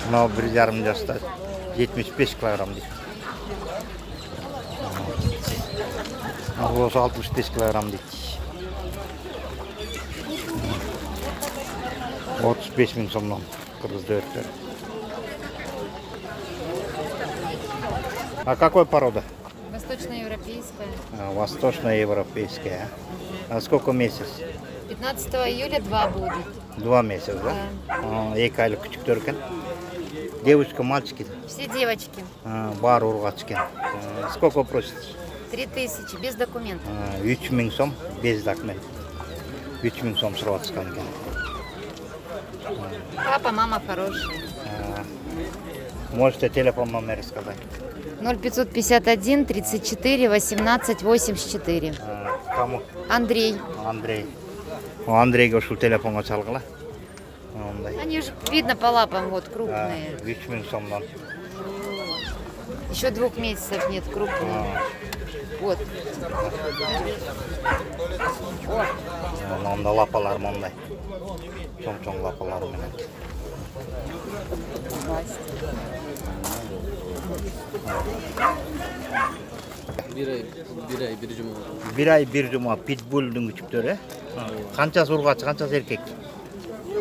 Мынау 1,5 жаста 75 килограмм дейді. Осы 65 килограмм дейді. 35 000 сомнан кыргызда өттөр. А какой порода? Восточноевропейская. Восточноевропейская. А сколько месяц? 15 июля 2 будет. 2 месяца, да? Екі айлық күчіктер екен. Девочка, мальчики? Все девочки. Бар ургач екен. Сколько просите? 3000, без документов. 3000 сом, без документов. 3000 сом сұрап жатқан екен. Папа, мама хорошие. Можете телефон номер сказать? 0551 34 18 84. Кому? Андрей. Андрей. Андрейге ушул телефонга чалгыла. Они же видно по лапам, вот крупные. 3000 сомдан. Еще 2 месяцев нет, крупные. Вот. Мында лапалар мындай. Чоң-чоң лапалар менен. Bir ay bir cuma pitbull'un küçükleri. Kançası urgaç, kançası erkek?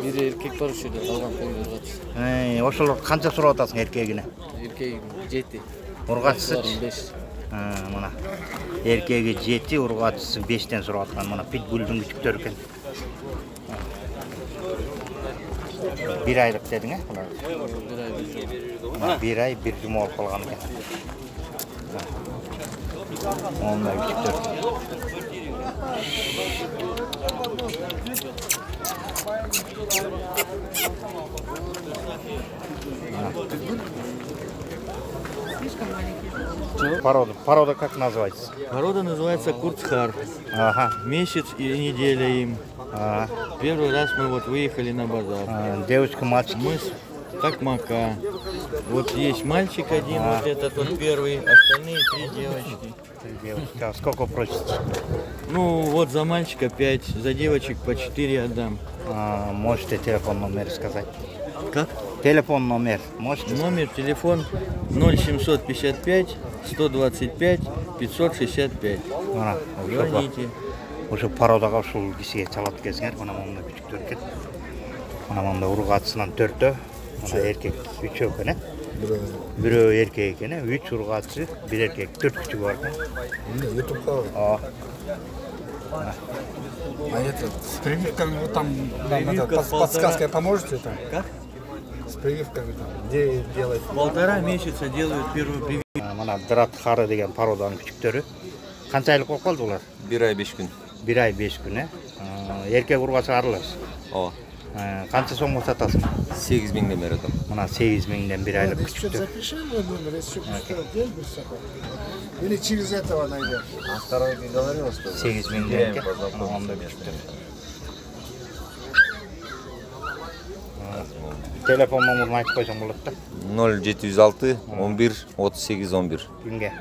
Biri erkek var şurada, algan koyun urgaç. Oşolor kança surap atasın erkegine? Erkeği 7. Urgaçsız? 5. Mana. Erkegi 7, urgaçsız 5'ten surap atkan. Mana pitbull'un küçükleri eken. Bir aylık dedin he? Bir ay bir cuma olup kalgan eken. Onunla küçükler. Порода как называется? Порода называется Курцхар. Ага. Месяц и неделя им. Первый раз мы вот выехали на базар. Девочка, мальчик. Мы как мака. Вот есть мальчик один, вот этот вот первый, остальные 3 девочки. 3 девочки. А сколько просите? Ну вот за мальчика 5, за девочек по 4 отдам. Можете телефон номер сказать? Как? Телефон номер можете? Номер телефон 0755 125 565. Звоните. Уже пародаға ушул кишиге чалат келсеңер, мына мында күчүктөр экен. Мына мында ургачысынан 4-тө, мына эркек 3 экен, бирөө эркек экен, 3 ургачы, 1 эркек, 4 күчүгү бар экен. YouTube'da. А это с прививками вот там подсказкой поможете там? Как? С прививками там, где делать? 1,5 месяца делают первую прививку. Мына Драт Хары деген пароданын күчүктөрү. Канча айлык болуп калды булар? 1 ay 5 gün. 1 ay 5 gün, эркек ургачы аралаш. O. Канча сомго сатасың? 8000'den берdim. Мына 8000'ден 1 айлык күчүктөр. Запиши мой номер, если что, делаешь. Или через этого найдешь. А второй не говорил, что 8000'den экен. Мында күчүктөр. Telefon numarını айтып койсоң болот да. 0706 11 38 11. Кимге?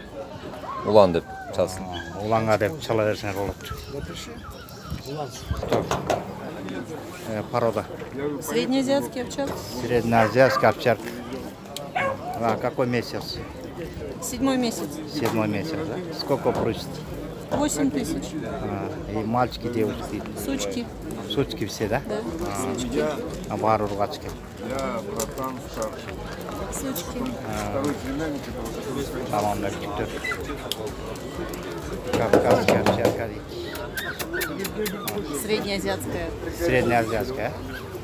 Ulan деп çalsın. Уланга деп чала берсеңер болот. Порода. Среднеазиатский овчарок. Среднеазиатский овчарка. Какой месяц? 7 месяц. 7 месяц, да? Сколько просите? 8000. И мальчики, девочки? Сучки. Сучки все, да? Да, сучки. А бар ургачки? Я братан старший. Сучки. Второй племянник. Tamamlar çıktı. Кавказская овчарка. Среднеазиатская. Среднеазиатская.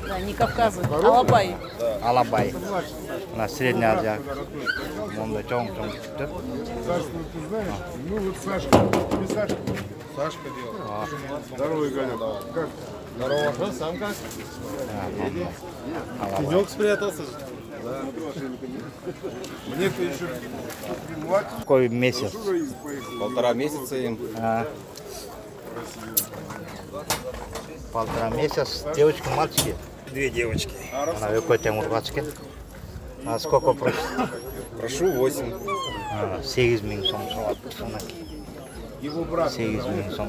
Да, не Кавказы. Алабай. Алабай. На Среднеазия. Монда чоң-чоң çıktı. Ну вот Сашка. Не Сашка. Сашка делал. Здоровый Галя. Как? Здорово. Сам как? Тенек спрятался. Да. Мне-то еще прибывать. Какой месяц? 1,5 месяца им. 1,5 месяц. Девочки, мальчики? 2 девочки. Она какой там ургачки? А сколько просит? Прошу 8. 8000 сом салат. Его брат. 8000 сом.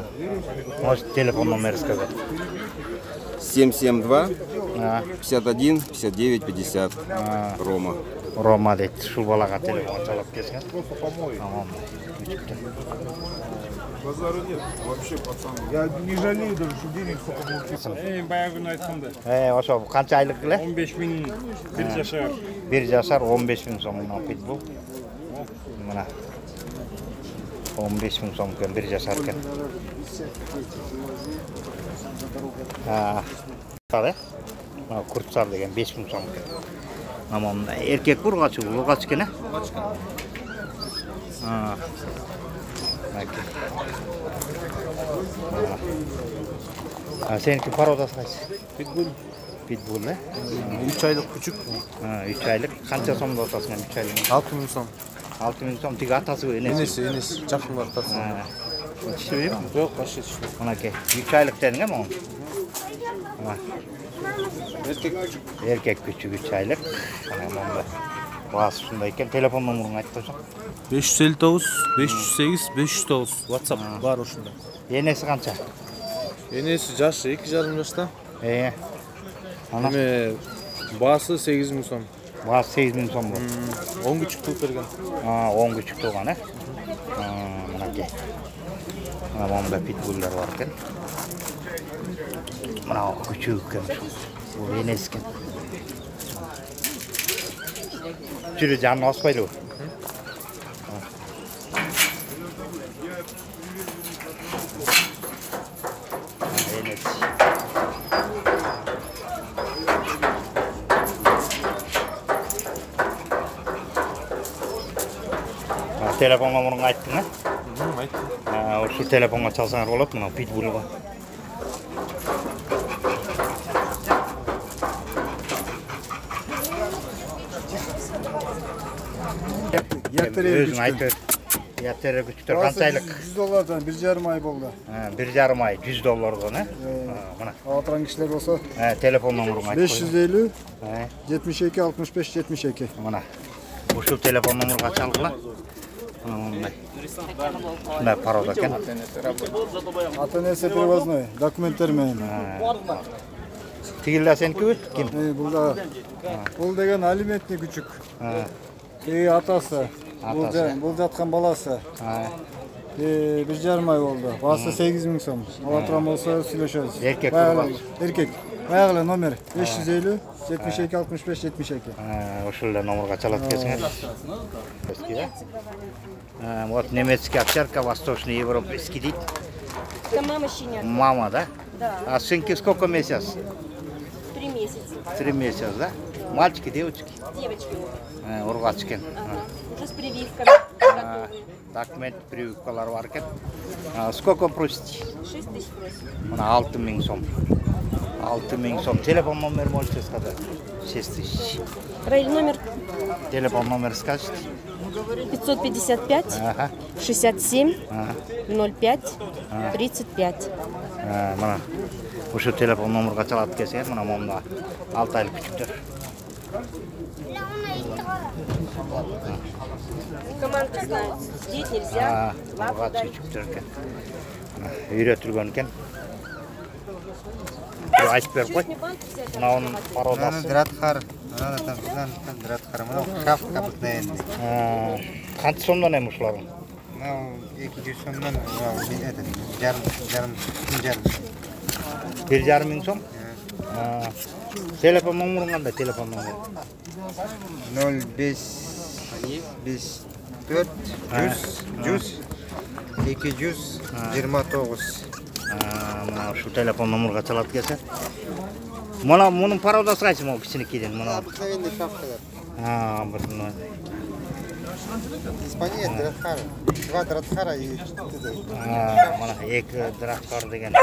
Может, телефон номер сказать? 772 А, 51 59 50. Рома. Рома дейді. Шу балаға телефон çalып келсең. Просто помой. Tamam. Базара нет. Вообще, пацаны. Я не жалею даже, что денег сколько получил. Баягы күнү айтканда Ошо канча айлык эле? 15.000 бир жашар. 1 жашар 15000 сом мына питбул. Мына 15000 сом екен, 1 жашар екен. Кале? Мына куртсар деген 5000 сом екен. Мына эркек ургач, ургач экен, Seninki parodası kaç? Питбуль. Pitbull ne? 3 aylık küçük. 3 aylık. Kança somda otasın 3 aylık? 6000 som. 6000 som. Tig atası bu enesi. Enes. Жақын var tatsın. Yetiştiriyor mu? Yok, başka yetişmiyor. Ona ki. 3 aylık dedin ama onu? Erkek küçük. Erkek küçük 3 aylık. Onda. Bazı şundayken telefon numarını ayttı hocam. 559 508 509 WhatsApp var ошондо. Enesi kança? Энеси жашы 2,5 жашта. Ana. Эме баасы 8000 сом. Bazı 8000 som bu. 10 küçük туып берген. 10 küçük doğan he? Mana ki. Mana onda pitbulllar var ekan. Mana küçük ekan. Bu enesi ekan. Juda janni oshmaydi u. Telefon numarını ayttın ha? Ayттым. Şu telefonga çalsaňar bolat mı? Pitbull var. Özün aytır. Yatırı küçüktür. Kança aylık? $100'dan 1,5 ay oldu. 1,5 ay $100'dan ha? Mana. Oturan kişiler olsa Telefon numarını ayt. 550 72 65 72. Mana. Bu şu telefon numarını çalgıla. Bunday. Bunday paroda ekan. Ата-энеси привозной, документтер менен. Тигилла сеники kim? Бул деген алиментный күчүк. Атасы. Бул жаткан баласы. 1,5 ay oldu. Bası 8000 som. Oturan olsa сүйлөшөбүz. Erkek Erkek. Баягы номер 550 72 65 72. Ошол номерге чалат келсеңер. Вот немецкий овчарка, восточный европейский дейт. Это мама щенят. Мама, да? Да. А сынки сколько месяц? 3 месяца. 3 месяца, да? Мальчики, девочки? Девочки. Ургач экен. Уже с прививками готовы. Документ прививкалар бар экен. Сколько просите? 6 тысяч просим. Мына 6000 сом. 6000 сом. Телефон номер можете сказать? 6000. Раиль, номер Телефон номер скажете? 555 67 05 35. Мына ошо телефон номерге чалат келсеңер, мына момда 6 айлык күчүктөр. Команда знает, сидеть нельзя. Ургач күчүктөр экен. Үйрөтүлгөн экен. Айтып берип кой. Мына онун пародасы. Дратхар. Дратхар. Мына шапка обыкновенный. Канча сомдон эми ушулардын? Мына 200 сомдон, жарым. 1,5 сом? Телефон номерин кандай? Телефон номери? 05 54 100 229. Мына ушу телефон номерге чалат келсе. Мына мунун пародасы кайсы могу кичинекейден? Мына Обыкновенный шапкалар. Обыкновенный. Испания Дратхар. 2 Дратхара и Мына 2 Дратхар деген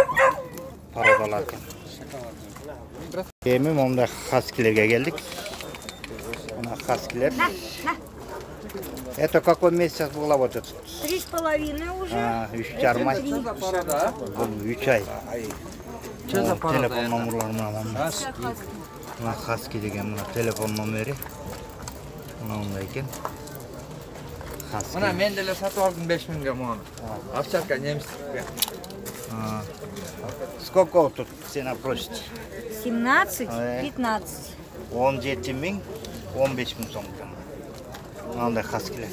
пародалар экен. Эми монда хаскилерге келдик. Мына хаскилер. Это какой месяц была вот это? 3,5 уже. 3,5 ай. 3 ай. Что за порода? Телефон номерлары мына. Мына хаски деген мына телефон номери. Мына ондай экен. Хаски. Мына мен деле сатып алдым 5000 муну. Овчарка немецтик. Сколько тут цена просите? 17, 15. 17 миң, 15 миң сом екен. Мынандай хаскилер.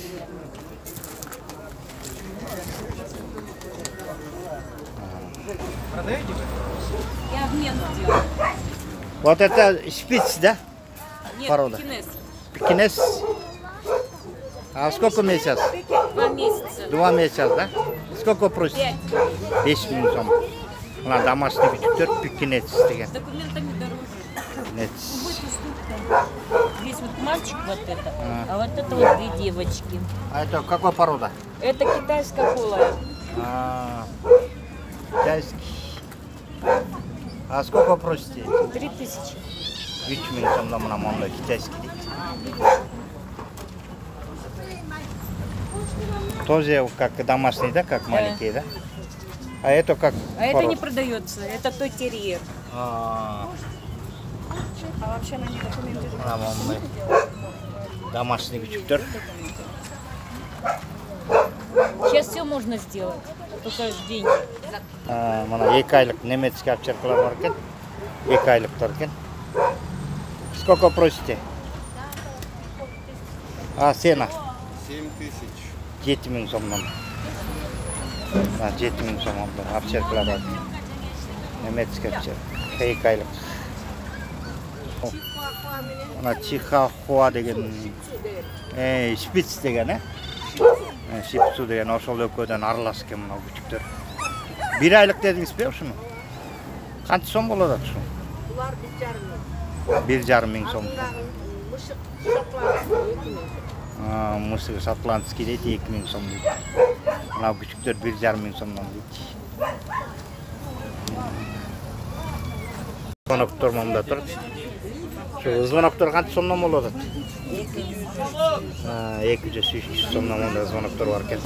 Я обмен сделала. Вот это шпиц, да? Нет, Порода. пекинес. Пекинес. А сколько месяц? 2 месяца. 2 месяца, да? Сколько просите? 5 миң сом. Мына домашний күчүктөр пекинес деген. С документами дороже. Нет. Здесь вот мальчик вот это, а вот это вот 2 девочки. А это какой порода? Это китайская полая. Китайский. А сколько просите? 3000. 3 миң сомдон мына мондай китайский дейт. Тоже как домашний, да, как маленькие, да? А это как? А это не продается, это той терьер. А вообще на них документы. мына мондай домашний күчүктөр. Сейчас все можно сделать, только деньги. Мына 2 айлык немецкий овчаркалар бар экен. 2 айлыктар экен. Сколько просите? А цена? 7000. 7 миң сомдон. 7 миң сомдон овчаркалар бар. Немецкий овчарка. 2 айлык. Мына чихахуа деген, шпиц деген, шипсу деген ошол экөөдөн аралас экен мына күчүктөр. 1 айлык дедиңиз бе ушуну? Канча сом болот ат ушу? Булар 1,5 миң. 1,5 миң сом. Мышык шотландский 2 миң. Мышык шотландский дейт 2 миң сом дейт. Мына күчүктөр 1,5 миң сомдон дейт. Звоноктор момда тур. Şu звоноктор канча сомдон болот ат? 200-300 сомдон мондай звоноктор бар экен.